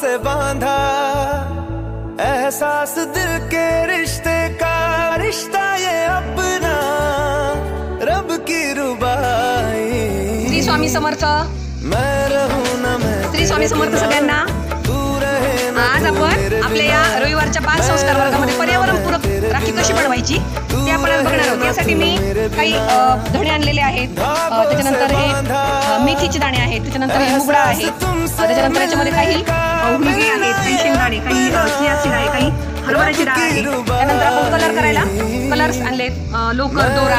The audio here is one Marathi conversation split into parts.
से बांधा, एहसास दिल के रिश्ते का, रिश्ता ये अपना रब की रुबाई। श्री स्वामी समर्थ, मैं रहूं ना मैं श्री स्वामी समर्थ सगळ्यांना। आज आपण आपल्या या रविवारच्या बाल संस्कार वर्गामध्ये पर्यावरणपूरक राखी कशी बनवायची ते आपण आज बघणार आहोत। यासाठी मी काही धणे आणलेले आहेत, त्याच्यानंतर हे मेथीचे दाणे आहेत, त्याच्यानंतर हे मुगडा आहे, त्याच्यानंतर याच्यामध्ये काही हुलगे आहेत, काही शेंगदाणे, काही चिया सीड आहे, काही हरभऱ्याची डाळ आहे। त्यानंतर आपण कलर करायला कलर्स आणलेत, लोकर, दोरा,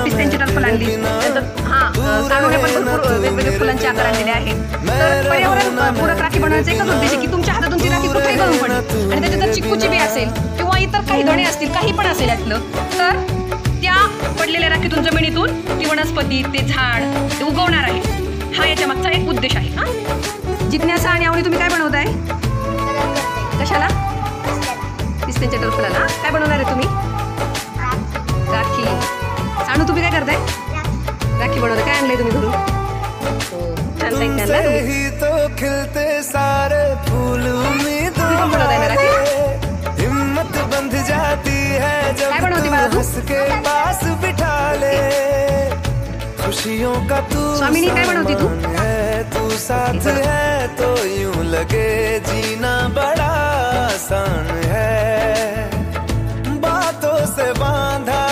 पिस्त्यांची टरफल आणली, सांडोळे पण भरपूर वेगवेगळे फुलांचे आकार आणलेले आहेत। तर पर्यावरणपूरक राखी बनवण्याचा एकच उद्देश आहे की तुमच्या हातातून ती राखी कुठेही गळून पडेल आणि त्याच्यात जर चिक्कूची बी असेल किंवा इतर काही धणे असतील, काही पण असेल यातलं, तर त्या पडलेल्या राखीतून, जमिनीतून ती वनस्पती, ते झाड ते उगवणार आहे। हा याच्या मागचा एक उद्देश आहे। हा जिज्ञासा आणि आवडी, तुम्ही काय बनवताय? कशाला? पिस्त्यांच्या टरफलाला काय बनवणार आहे तुम्ही? राखी। सानू तुम्ही काय करताय? राखी बनवताय। काय आणलंय तुम्ही घरून? छान साहित्य आणलंय तुम्ही। तो खिलते सारे फूल उम्मीदों में हिम्मत बंध जाती है जब काय बनवती बाळा तू? हंस के पास बिठा ले, खुशियों का तू स्वामिनी काय बनवती तू? तू साथ है तो यूं लगे जीना बड़ा आसान है, बातों से बांधा